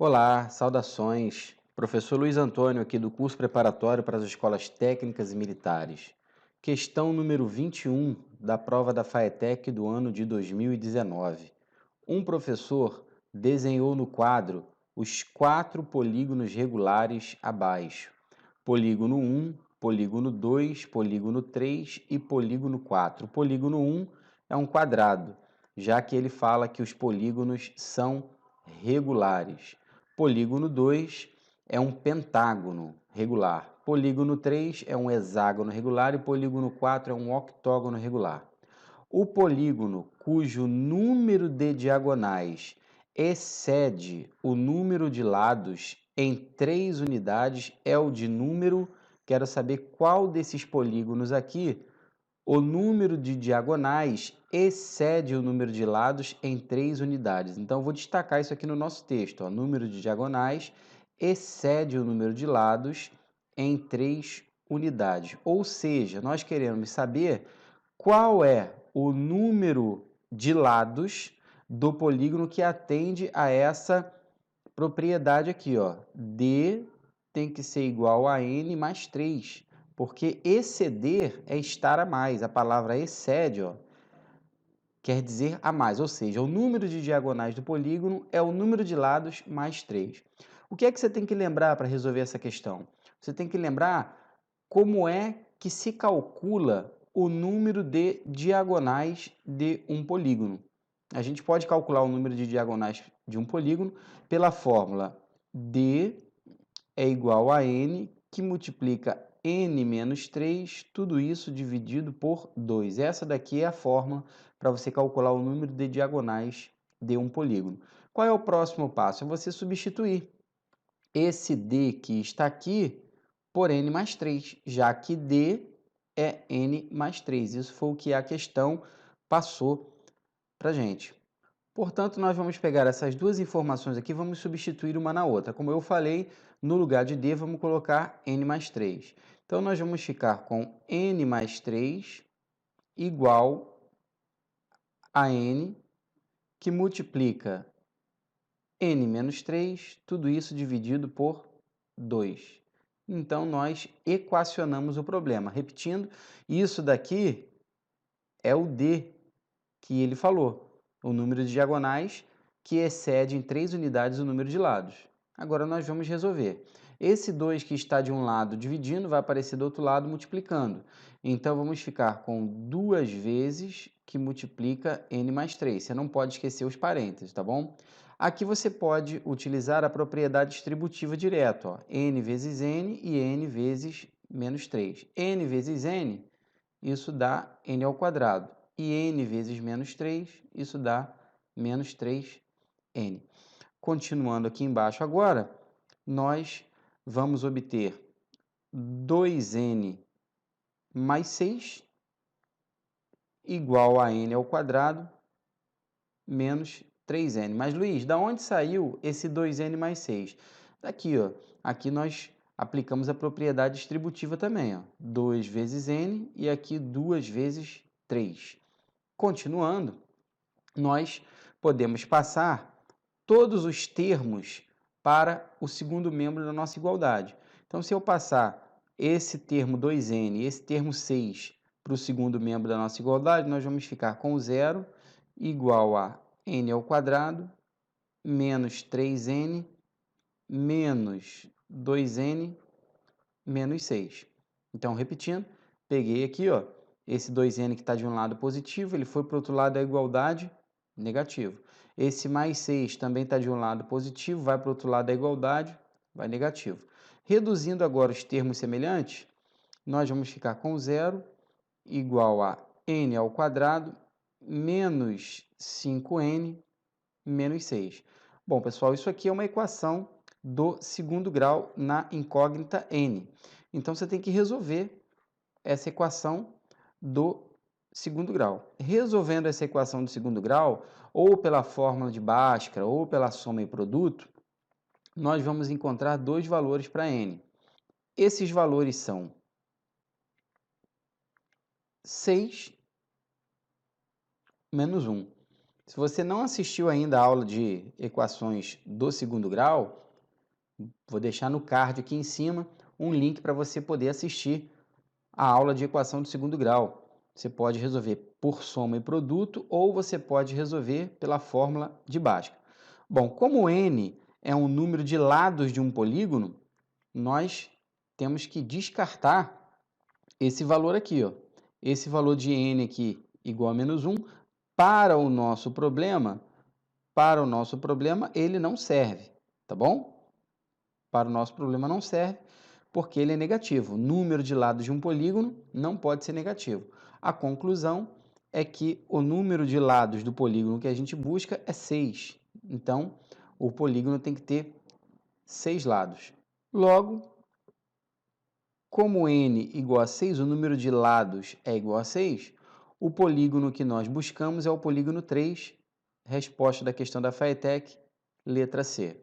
Olá, saudações. Professor Luiz Antônio aqui do curso preparatório para as escolas técnicas e militares. Questão número 21 da prova da FAETEC do ano de 2019. Um professor desenhou no quadro os 4 polígonos regulares abaixo. Polígono 1, polígono 2, polígono 3 e polígono 4. O polígono 1 é um quadrado, já que ele fala que os polígonos são regulares. Polígono 2 é um pentágono regular. Polígono 3 é um hexágono regular e polígono 4 é um octógono regular. O polígono cujo número de diagonais excede o número de lados em 3 unidades é o de número. Quero saber qual desses polígonos aqui o número de diagonais excede o número de lados em 3 unidades. Então, eu vou destacar isso aqui no nosso texto. O número de diagonais excede o número de lados em 3 unidades. Ou seja, nós queremos saber qual é o número de lados do polígono que atende a essa propriedade aqui, ó. D tem que ser igual a N mais 3. Porque exceder é estar a mais. A palavra excede, ó, quer dizer a mais, ou seja, o número de diagonais do polígono é o número de lados mais 3. O que é que você tem que lembrar para resolver essa questão? Você tem que lembrar como é que se calcula o número de diagonais de um polígono. A gente pode calcular o número de diagonais de um polígono pela fórmula D é igual a N, que multiplica N menos 3, tudo isso dividido por 2. Essa daqui é a fórmula para você calcular o número de diagonais de um polígono. Qual é o próximo passo? É você substituir esse D que está aqui por N mais 3, já que D é N mais 3. Isso foi o que a questão passou para a gente. Portanto, nós vamos pegar essas duas informações aqui e vamos substituir uma na outra. Como eu falei, no lugar de D, vamos colocar N mais 3. Então, nós vamos ficar com N mais 3 igual a N, que multiplica N menos 3, tudo isso dividido por 2. Então, nós equacionamos o problema. Repetindo, isso daqui é o D que ele falou, o número de diagonais que excede em 3 unidades o número de lados. Agora nós vamos resolver. Esse 2 que está de um lado dividindo vai aparecer do outro lado multiplicando. Então vamos ficar com 2 vezes que multiplica n mais 3. Você não pode esquecer os parênteses, tá bom? Aqui você pode utilizar a propriedade distributiva direto, ó, n vezes n e n vezes menos 3. N vezes n, isso dá n ao quadrado. E n vezes menos 3, isso dá menos 3n. Continuando aqui embaixo agora, nós vamos obter 2n mais 6 igual a n ao quadrado menos 3n. Mas, Luiz, da onde saiu esse 2n mais 6? Daqui, ó. Aqui nós aplicamos a propriedade distributiva também, ó. 2 vezes n e aqui 2 vezes 3. Continuando, nós podemos passar todos os termos para o segundo membro da nossa igualdade. Então, se eu passar esse termo 2n e esse termo 6 para o segundo membro da nossa igualdade, nós vamos ficar com 0 igual a n ao quadrado menos 3n menos 2n menos 6. Então, repetindo, peguei aqui, ó, esse 2n que está de um lado positivo, ele foi para o outro lado da igualdade, negativo. Esse mais 6 também está de um lado positivo, vai para o outro lado da igualdade, vai negativo. Reduzindo agora os termos semelhantes, nós vamos ficar com 0 igual a n ao quadrado menos 5n menos 6. Bom, pessoal, isso aqui é uma equação do segundo grau na incógnita n. Então, você tem que resolver essa equação do segundo grau. Resolvendo essa equação do segundo grau, ou pela fórmula de Bhaskara, ou pela soma e produto, nós vamos encontrar dois valores para n. Esses valores são 6 menos 1. Se você não assistiu ainda a aula de equações do segundo grau, vou deixar no card aqui em cima um link para você poder assistir a aula de equação do segundo grau. Você pode resolver por soma e produto ou você pode resolver pela fórmula de Bhaskara. Bom, como n é um número de lados de um polígono, nós temos que descartar esse valor aqui, ó. Esse valor de n aqui igual a menos 1, para o nosso problema, ele não serve, tá bom? Para o nosso problema não serve, porque ele é negativo. O número de lados de um polígono não pode ser negativo. A conclusão é que o número de lados do polígono que a gente busca é 6. Então, o polígono tem que ter 6 lados. Logo, como n igual a 6, o número de lados é igual a 6, o polígono que nós buscamos é o polígono 3, resposta da questão da FATEC, letra C.